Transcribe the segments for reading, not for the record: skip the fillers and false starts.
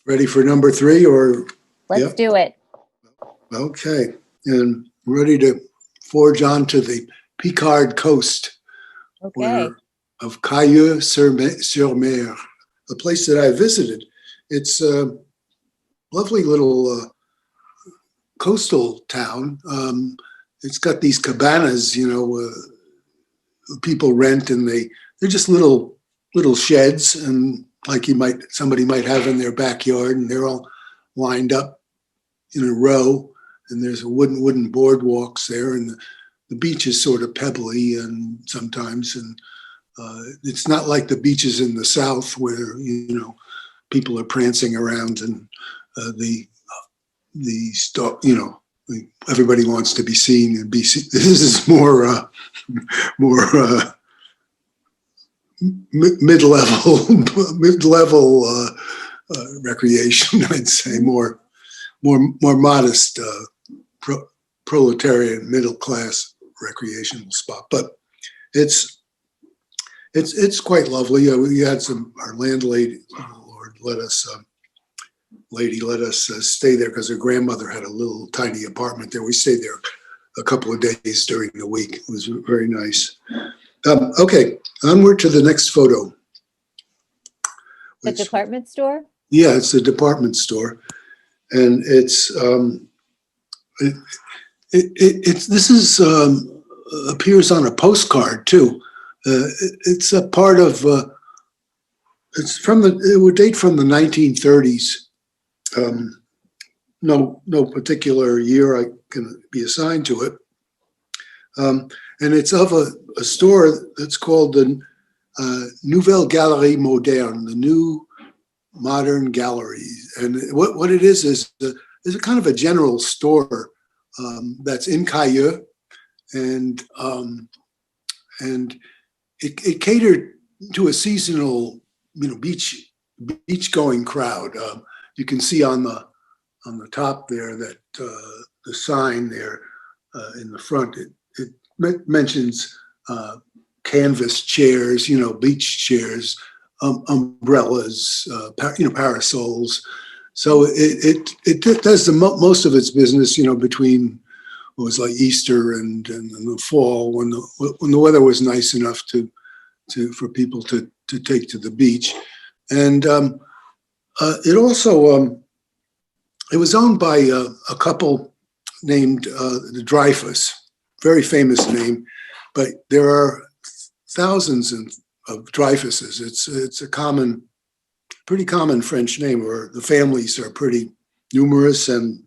Ready for number 3 or? Let's do it. Okay. And ready to forge on to the Picard coast of Cailleux-sur-Mer, a place that I visited. It's a lovely little coastal town. It's got these cabanas, people rent, and they're just little sheds, and like somebody might have in their backyard, and they're all lined up in a row, and there's a wooden boardwalks there, and the beach is sort of pebbly and sometimes, and it's not like the beaches in the South where people are prancing around and everybody wants to be seen and be seen. This is more mid-level recreation, I'd say, more modest proletarian middle class recreational spot. But it's quite lovely. We had our landlady, Lord, let us stay there because her grandmother had a little tiny apartment there. We stayed there a couple of days during the week. It was very nice. Okay, onward to the next photo. The department store? Yeah, it's a department store, and it's appears on a postcard too. It's a part of. It would date from the 1930s. No particular year I can be assigned to it. And it's of a store that's called the Nouvelle Galerie Moderne, the New Modern Gallery. And what it is a kind of a general store that's in Cailleux, and it catered to a seasonal, beach going crowd. You can see on the top there that the sign there in the front, it mentions canvas chairs, beach chairs, umbrellas, parasols. So it does most of its business, between what was like Easter and the fall when the weather was nice enough for people to take to the beach. And it also it was owned by a couple named the Dreyfus, very famous name, but there are thousands of Dreyfuses. It's a pretty common French name, or the families are pretty numerous and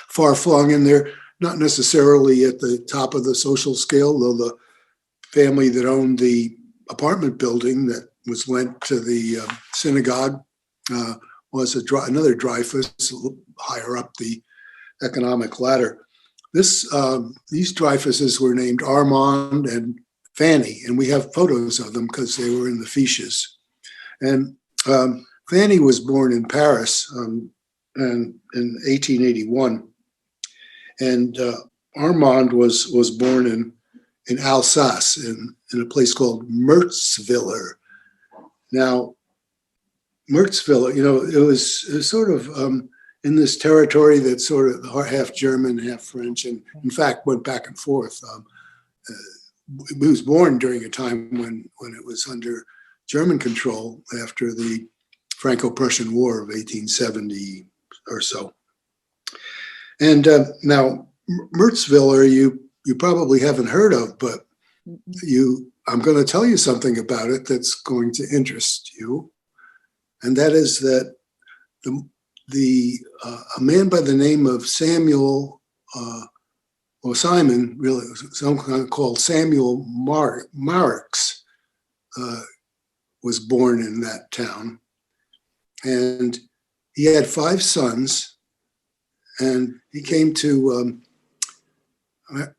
far flung, and they're not necessarily at the top of the social scale, though the family that owned the apartment building that was lent to the synagogue was another Dreyfus, higher up the economic ladder. These Dreyfuses were named Armand and Fanny, and we have photos of them because they were in the fiches. And Fanny was born in Paris in 1881, and Armand was born in Alsace, in a place called Mertzwiller. Now, Mertzwiller, it was sort of in this territory that's sort of half German, half French, and in fact went back and forth. He was born during a time when it was under German control after the Franco-Prussian War of 1870 or so. And now Mertzwiller, you probably haven't heard of, but I'm going to tell you something about it that's going to interest you, and that is that a man by the name of Samuel or Simon, really, someone called Samuel Marx, was born in that town, and he had 5 sons, and he came to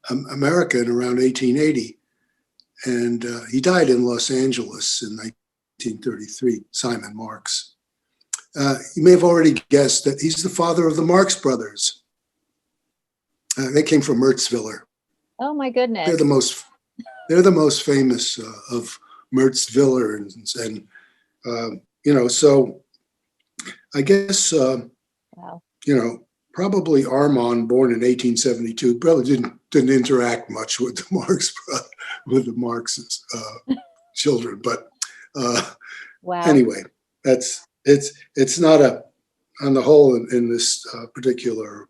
America in around 1880, and he died in Los Angeles in 1933, Simon Marx. You may have already guessed that he's the father of the Marx Brothers. They came from Mertzwiller. Oh my goodness! They're the most famous of Mertzwiller, and so I guess, Wow. probably Armand, born in 1872, probably didn't interact much with the Marx children. But Wow. anyway, it's not on the whole in this particular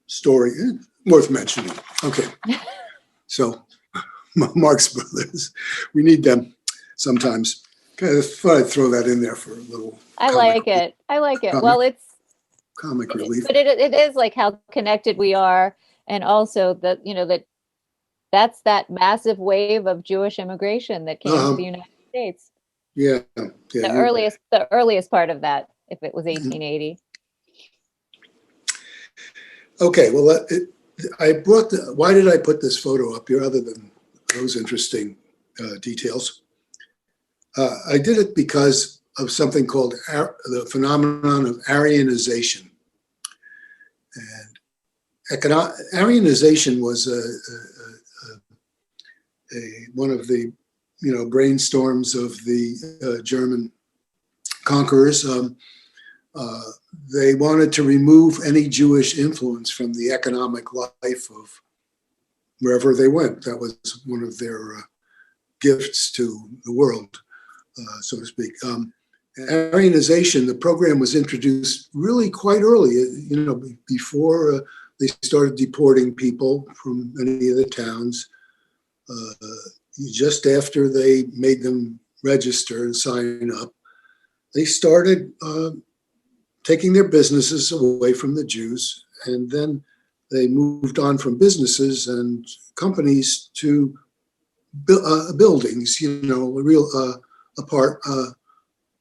story worth mentioning. Okay, so Marx Brothers, we need them sometimes. Okay, I thought I'd throw that in there for a little I like it. I like it. comic, Well, comic relief. but it is like how connected we are, and also that that's that massive wave of Jewish immigration that came to the United States. Yeah, The earliest part of that, if it was 1880. Okay, well, why did I put this photo up here other than those interesting details? I did it because of something called the phenomenon of Aryanization. And Aryanization was one of the brainstorms of the German conquerors. They wanted to remove any Jewish influence from the economic life of wherever they went. That was one of their gifts to the world, so to speak. Aryanization, the program was introduced really quite early, before they started deporting people from many of the towns. Just after they made them register and sign up, they started taking their businesses away from the Jews, and then they moved on from businesses and companies to buildings, real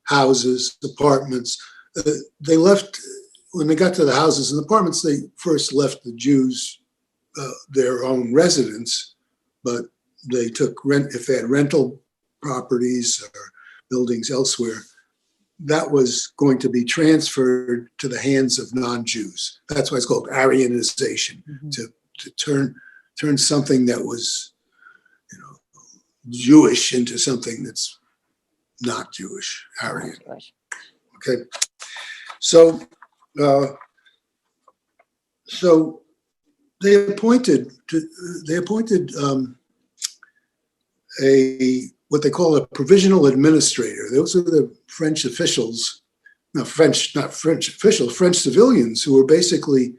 houses, apartments. They left, when they got to the houses and apartments, they first left the Jews their own residence, but they took rent, if they had rental properties or buildings elsewhere, that was going to be transferred to the hands of non-Jews. That's why it's called Aryanization, to turn something that was, Jewish into something that's not Jewish, Aryan. Okay, so they appointed what they call a provisional administrator. Those are the French officials, French civilians who were basically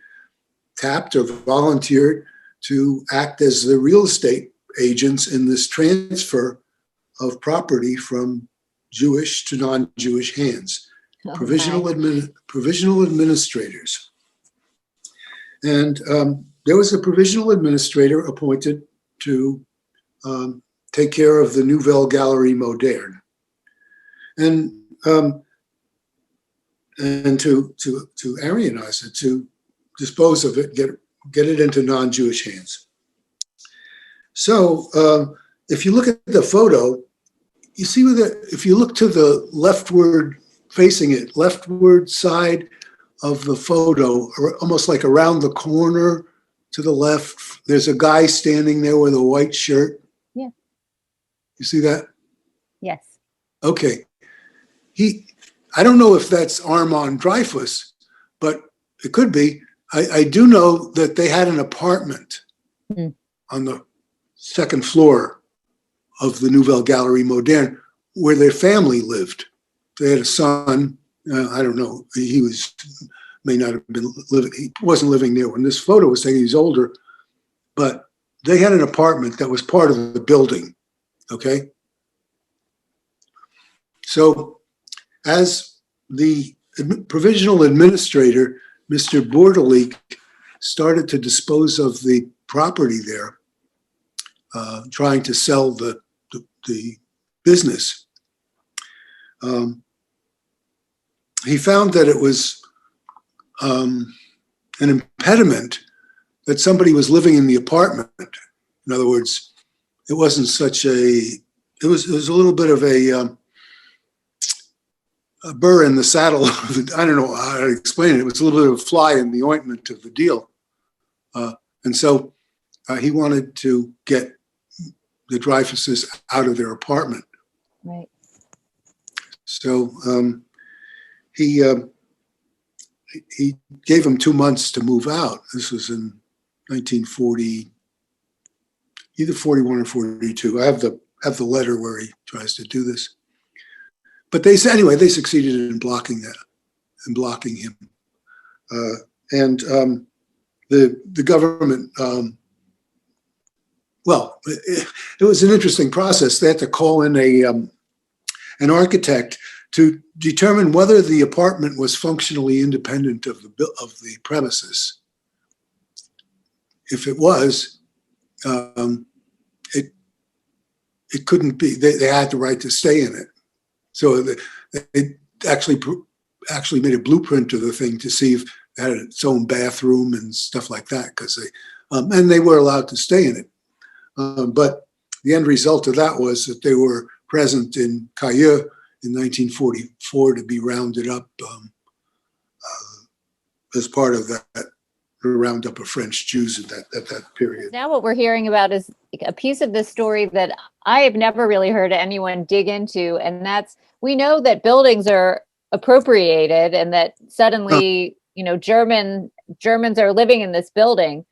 tapped or volunteered to act as the real estate agents in this transfer of property from Jewish to non-Jewish hands. Provisional administrators. And there was a provisional administrator appointed to take care of the Nouvelle Galerie Moderne, and to Aryanize it, to dispose of it, get it into non-Jewish hands. So if you look at the photo, you see if you look to the leftward side of the photo, or almost like around the corner to the left, there's a guy standing there with a white shirt. Yeah. You see that? Yes. Okay. I don't know if that's Armand Dreyfus, but it could be. I do know that they had an apartment on the second floor of the Nouvelle Galerie Moderne where their family lived. They had a son. I don't know. He may not have been living. He wasn't living there when this photo was taken. He's older, but they had an apartment that was part of the building. Okay. So as the provisional administrator, Mr. Bordelik, started to dispose of the property there, trying to sell the business, he found that it was an impediment that somebody was living in the apartment. In other words, it wasn't such it was a little bit of a burr in the saddle. I don't know how to explain it. It was a little bit of a fly in the ointment of the deal. And so he wanted to get the Dreyfuses out of their apartment. Right. So he gave him 2 months to move out. This was in 1940, either 41 or 42. I have the letter where he tries to do this. But they succeeded in blocking him. The government, it was an interesting process. They had to call in an architect to determine whether the apartment was functionally independent of the premises. If it was, it couldn't be. They had the right to stay in it. So they actually made a blueprint of the thing to see if it had its own bathroom and stuff like that, because they were allowed to stay in it. But the end result of that was that they were present in Cailleux in 1944 to be rounded up as part of that roundup of French Jews at that period. Now what we're hearing about is a piece of this story that I have never really heard anyone dig into, and that's, we know that buildings are appropriated and that suddenly, Germans are living in this building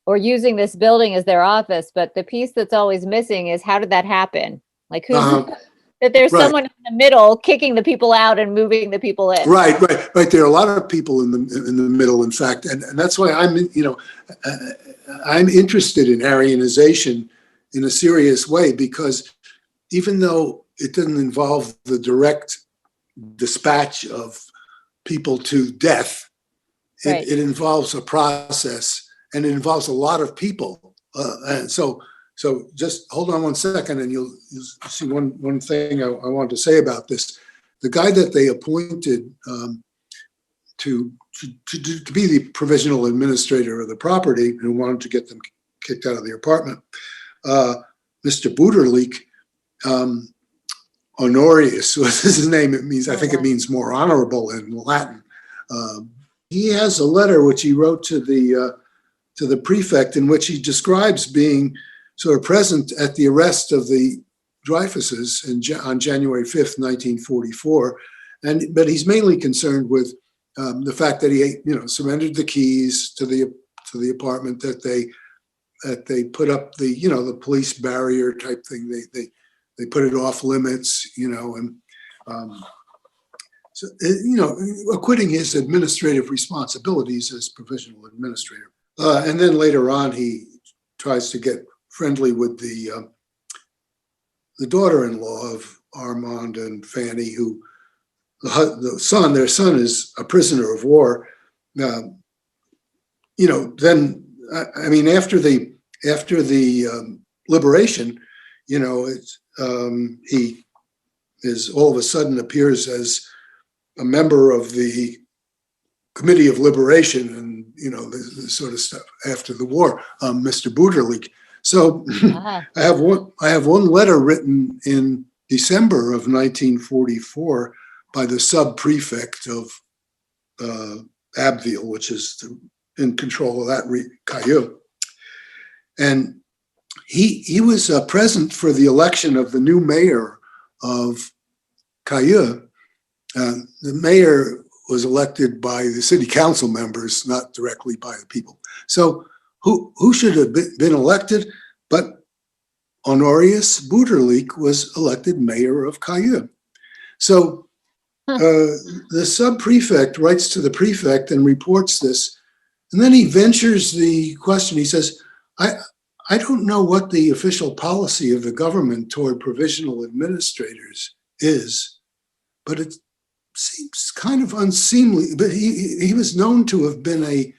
or using this building as their office. But the piece that's always missing is, how did that happen? Like, that there's someone in the middle kicking the people out and moving the people in. Right. There are a lot of people in the middle, in fact, and that's why I'm interested in Aryanization in a serious way, because even though it doesn't involve the direct dispatch of people to death, it involves a process, and it involves a lot of people, and so just hold on 1 second, and you'll see one thing I wanted to say about this. The guy that they appointed to be the provisional administrator of the property, who wanted to get them kicked out of the apartment, Mr. Buderlich, Honorius was his name. It means, I think it means more honorable in Latin. He has a letter which he wrote to the prefect, in which he describes being sort of present at the arrest of the Dreyfuses on January 5th, 1944. But he's mainly concerned with the fact that he, surrendered the keys to the apartment, that they put up the police barrier type thing. They put it off limits, acquitting his administrative responsibilities as provisional administrator. And then later on, he tries to get friendly with the daughter-in-law of Armand and Fanny, who their son is a prisoner of war. Then after the liberation, he is all of a sudden appears as a member of the Committee of Liberation and the sort of stuff after the war, Mr. Buderlich. So I have one letter written in December of 1944 by the sub-prefect of Abbeville, which is in control of that Cailleux. And he was present for the election of the new mayor of Cailleux. The mayor was elected by the city council members, not directly by the people. So who should have been elected? But Honorius Buderlich was elected mayor of Cailleux. So the sub-prefect writes to the prefect and reports this. And then he ventures the question. He says, I don't know what the official policy of the government toward provisional administrators is, but it seems kind of unseemly. But he was known to have been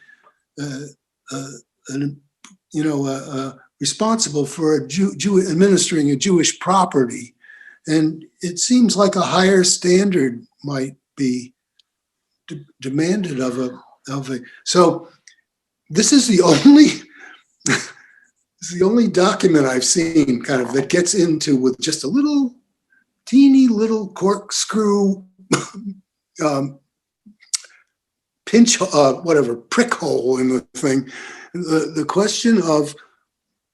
responsible for administering a Jewish property, and it seems like a higher standard might be demanded of a. So this is the only document I've seen kind of that gets into with just a little teeny little corkscrew pinch, prick hole in the thing. The question of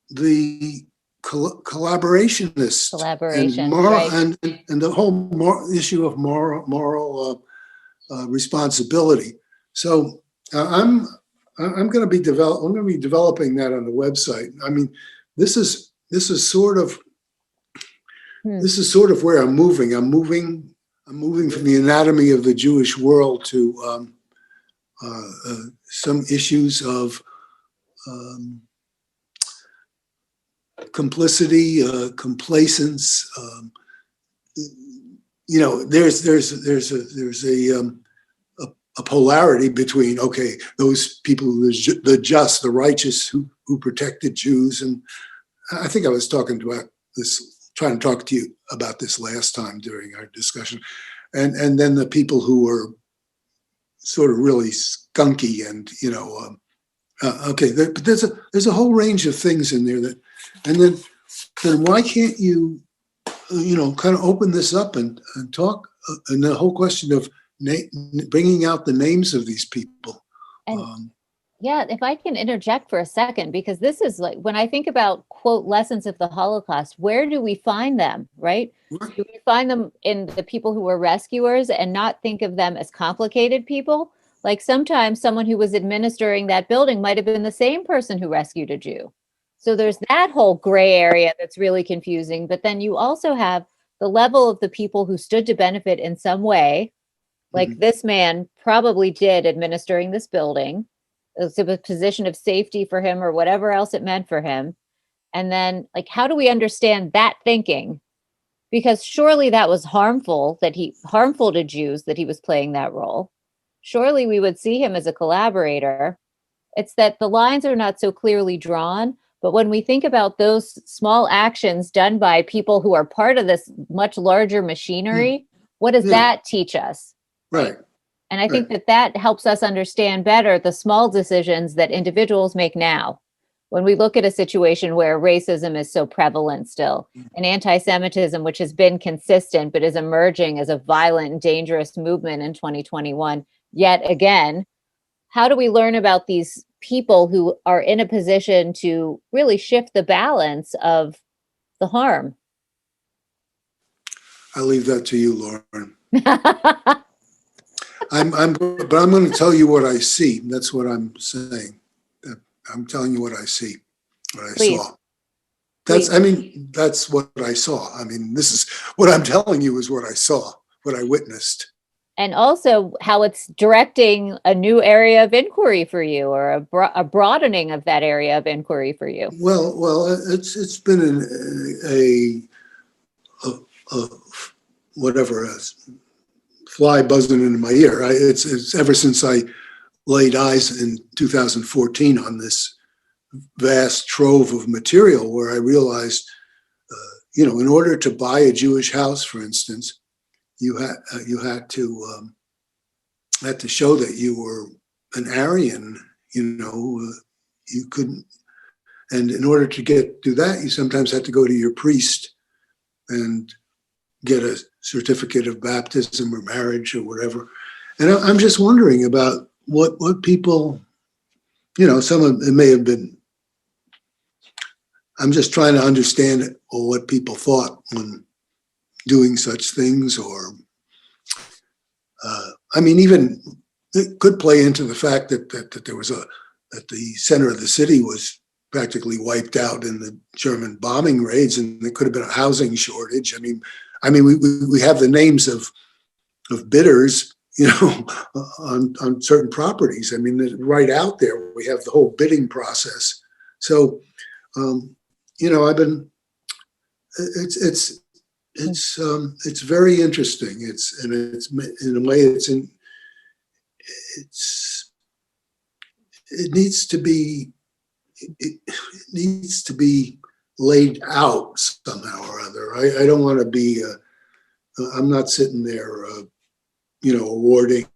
the collaborationist and Collaboration, moral, right? and the whole issue of moral responsibility. So I'm going to be developing that on the website. I mean, this is sort of where I'm moving. I'm moving from the anatomy of the Jewish world to some issues of complicity, complacence. There's a polarity between, okay, those people, the just, the righteous, who protected Jews, and I think I was trying to talk to you about this last time during our discussion, and then the people who were sort of really skunky and okay, but there's a whole range of things in there that, and then why can't you kind of open this up and talk, and the whole question of bringing out the names of these people. And yeah, if I can interject for a second, because this is like, when I think about, quote, lessons of the Holocaust, where do we find them, right? Do we find them in the people who were rescuers and not think of them as complicated people? Like sometimes someone who was administering that building might have been the same person who rescued a Jew. So there's that whole gray area that's really confusing. But then you also have the level of the people who stood to benefit in some way. Like this man probably did administering this building. It was a position of safety for him or whatever else it meant for him. And then, like, how do we understand that thinking? Because surely that was harmful to Jews that he was playing that role. Surely we would see him as a collaborator. It's that the lines are not so clearly drawn. But when we think about those small actions done by people who are part of this much larger machinery, what does that teach us? Right. And I think that helps us understand better the small decisions that individuals make now. When we look at a situation where racism is so prevalent still, and anti-Semitism, which has been consistent but is emerging as a violent and dangerous movement in 2021, yet again, how do we learn about these people who are in a position to really shift the balance of the harm? I'll leave that to you, Lauren. But I'm going to tell you what I see. That's what I'm saying. I'm telling you what I see, what I Please. saw. That's what I saw. I mean, this is what I'm telling you is what I saw, what I witnessed. And also how it's directing a new area of inquiry for you, or a broadening of that area of inquiry for you. Well, it's been a whatever, a fly buzzing into my ear. It's ever since I laid eyes in 2014 on this vast trove of material, where I realized, in order to buy a Jewish house, for instance, you had to show that you were an Aryan. You couldn't, and in order to do that, you sometimes had to go to your priest and get a certificate of baptism or marriage or whatever. And I'm just wondering about what people, some of it may have been. I'm just trying to understand what people thought when doing such things, or even it could play into the fact that that the center of the city was practically wiped out in the German bombing raids, and there could have been a housing shortage. We have the names of bidders, on certain properties. Right out there, we have the whole bidding process. So, I've been. It's very interesting. It's in a way it needs to be laid out somehow or other. I don't want to be. I'm not sitting there, awarding,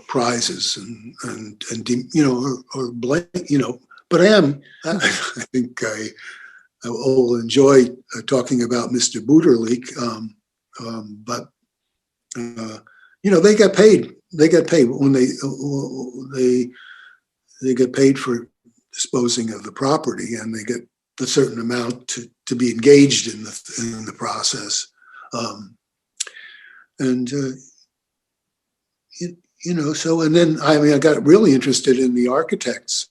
prizes and or blame, But I am. I think I will enjoy talking about Mr. Buderleek, but they get paid. They get paid when they get paid for disposing of the property, and they get a certain amount to be engaged in the process. So, and then, I got really interested in the architects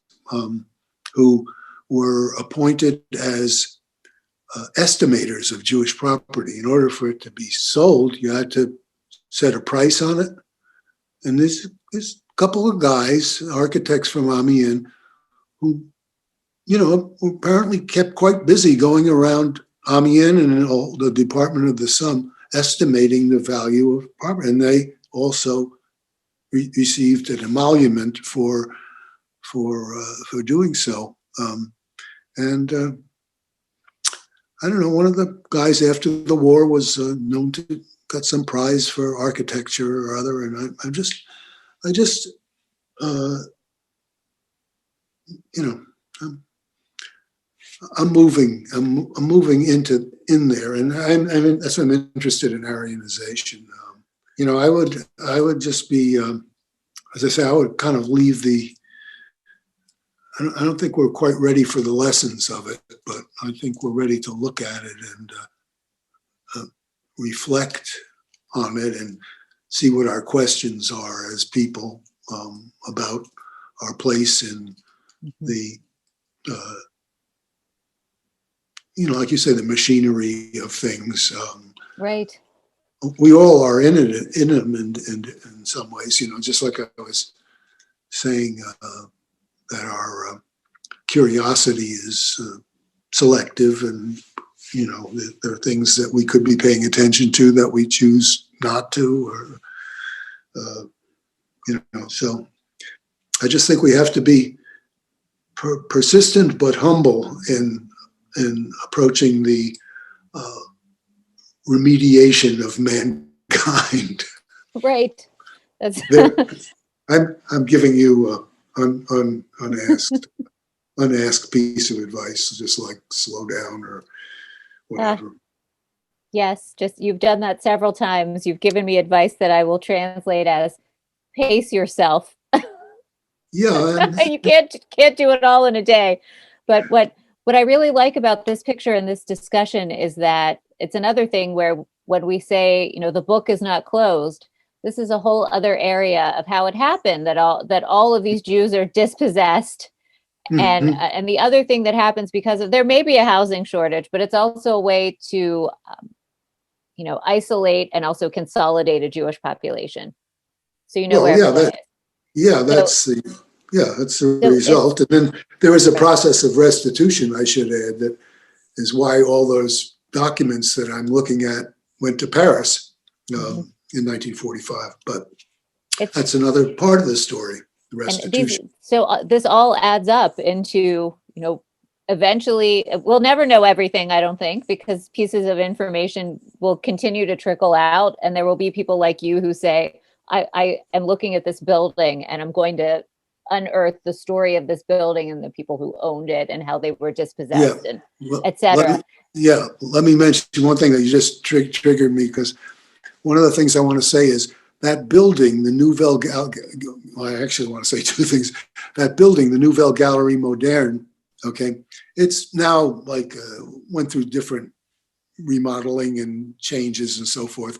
who were appointed as estimators of Jewish property. In order for it to be sold, you had to set a price on it. And there's a couple of guys, architects from Amiens, who, apparently kept quite busy going around Amiens and all the Department of the Sum, estimating the value of property. And they also received an emolument for doing so. I don't know, one of the guys after the war was known to got some prize for architecture or other, and I'm moving in there, and that's why I'm interested in Aryanization. I would just be, as I say, I would kind of leave I don't think we're quite ready for the lessons of it, but I think we're ready to look at it and reflect on it and see what our questions are as people about our place in the, like you say, the machinery of things. Right. We all are in them in some ways, just like I was saying, that our curiosity is selective, and there are things that we could be paying attention to that we choose not to, or so I just think we have to be persistent but humble in approaching the remediation of mankind. Right. That's I'm giving you unasked piece of advice, just like slow down or whatever. Yes, just you've done that several times. You've given me advice that I will translate as pace yourself. Yeah, You can't do it all in a day. But what I really like about this picture and this discussion is that it's another thing where when we say, the book is not closed, this is a whole other area of how it happened that all of these Jews are dispossessed. And the other thing that happens because of, there may be a housing shortage, but it's also a way to isolate and also consolidate a Jewish population. So where everyone is. That's the result. And then there is a process of restitution, I should add, that is why all those documents that I'm looking at went to Paris in 1945. But that's another part of the story, the restitution. This all adds up into, eventually, we'll never know everything, I don't think, because pieces of information will continue to trickle out. And there will be people like you who say, I am looking at this building and I'm going to unearth the story of this building and the people who owned it and how they were dispossessed, and etc. Let me mention one thing that you just triggered me, because one of the things I want to say is that building, the Nouvelle I actually want to say two things. That building, the Nouvelle Galerie Moderne, okay, it's now went through different remodeling and changes and so forth.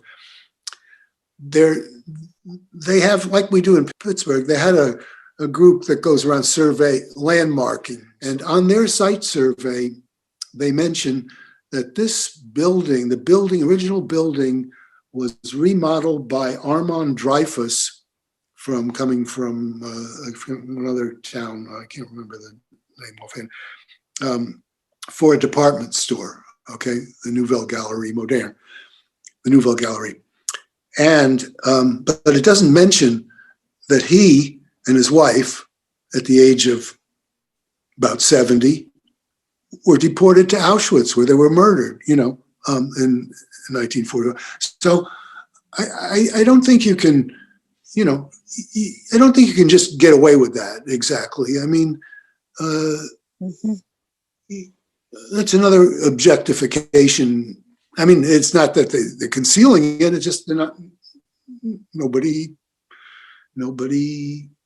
They have, like we do in Pittsburgh, they had a group that goes around survey landmarking, and on their site survey, they mention that this building, original building, was remodeled by Armand Dreyfus coming from another town, I can't remember the name offhand, for a department store, okay, the Nouvelle Galerie Moderne, the Nouvelle Galerie. And, but it doesn't mention that he and his wife, at the age of about 70, were deported to Auschwitz, where they were murdered, in 1940. So I don't think you can, I don't think you can just get away with that exactly. I mean, that's another objectification. I mean, it's not that they're concealing it, it's just nobody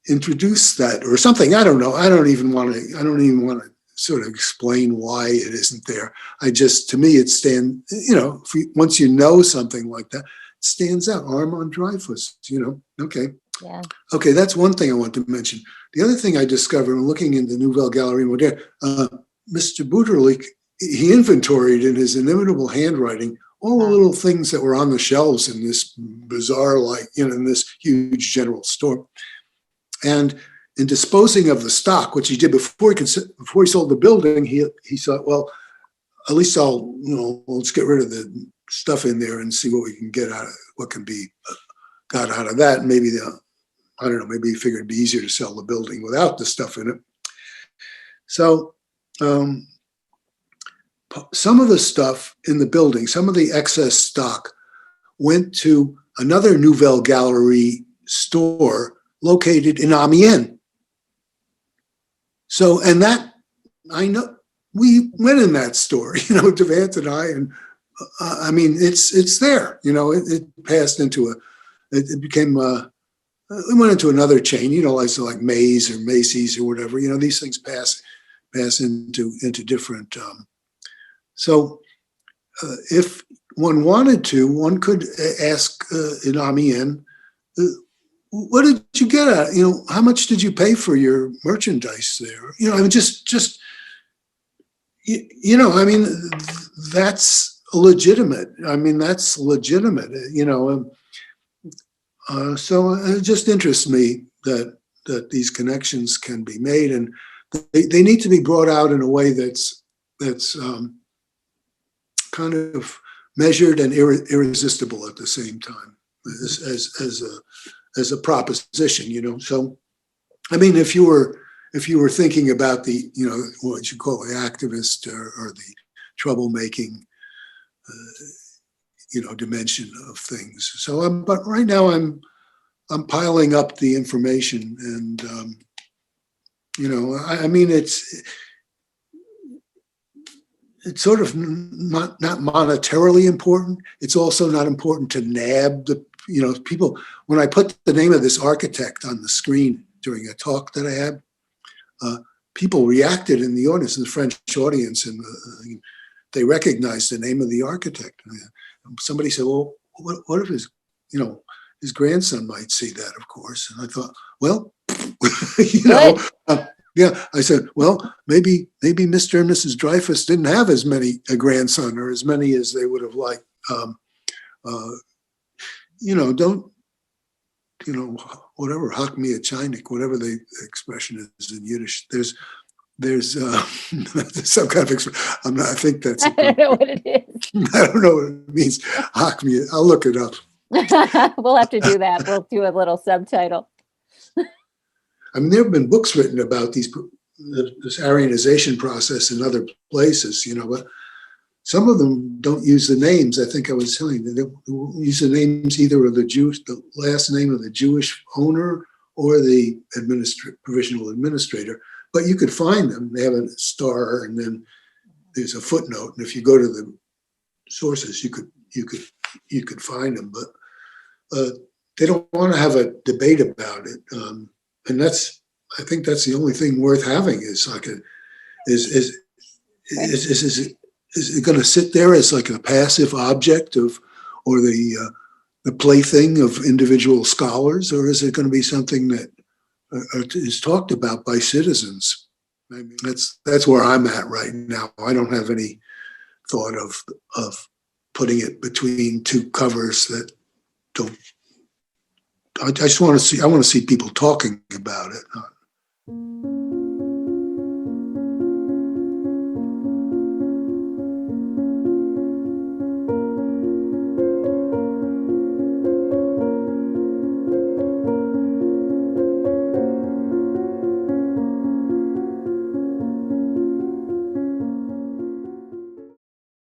introduce that or something. I don't know. I don't even want to sort of explain why it isn't there. To me, it stands, once you know something like that, it stands out. Armand Dreyfus, okay. Yeah. Okay, that's one thing I want to mention. The other thing I discovered when looking in the Nouvelle Galerie Moderne, Mr. Bouterlic, he inventoried in his inimitable handwriting all the little things that were on the shelves in this bizarre, in this huge general store. And in disposing of the stock, which he did before he sold the building, he thought, well, at least let's get rid of the stuff in there and see what we can get out of it, what can be got out of that. And maybe I don't know, maybe he figured it'd be easier to sell the building without the stuff in it. So some of the stuff in the building, some of the excess stock went to another Nouvelle Galerie store located in Amiens. So, and that, I know, we went in that store, Devant and I, and I mean, it's there, it passed into it became, we went into another chain, like Mays or Macy's or whatever, these things pass into different, so if one wanted to, one could ask in Amiens, what did you get at? How much did you pay for your merchandise there? I mean, I mean, that's legitimate. So it just interests me that these connections can be made, and they need to be brought out in a way that's kind of measured and irresistible at the same time as a proposition, So, I mean, if you were thinking about the, what you call the activist or the troublemaking, dimension of things. So, but right now I'm piling up the information, and I mean, it's sort of not monetarily important. It's also not important to nab the people. When I put the name of this architect on the screen during a talk that I had, people reacted in the audience, in the French audience, and they recognized the name of the architect. Somebody said, "Well, what if his grandson might see that?" Of course, and I thought, well, yeah. I said, well, maybe Mr. and Mrs. Dreyfus didn't have as many a grandson or as many as they would have liked. Don't, whatever, hak mir Chinik, whatever the expression is in Yiddish. There's some kind of expression. I think that's. I don't know what it is. I don't know what it means. Hak mir. I'll look it up. We'll have to do that. We'll do a little subtitle. I mean, there have been books written about this Aryanization process in other places, but some of them don't use the names. I think I was telling you, they use the names either of the last name of the Jewish owner or the provisional administrator. But you could find them. They have a star, and then there's a footnote. And if you go to the sources, you could find them. But they don't want to have a debate about it. And I think that's the only thing worth having is it going to sit there as like a passive object or the plaything of individual scholars, or is it going to be something that is talked about by citizens? I mean, that's where I'm at right now. I don't have any thought of putting it between two covers that don't. I just want to see. I want to see people talking about it.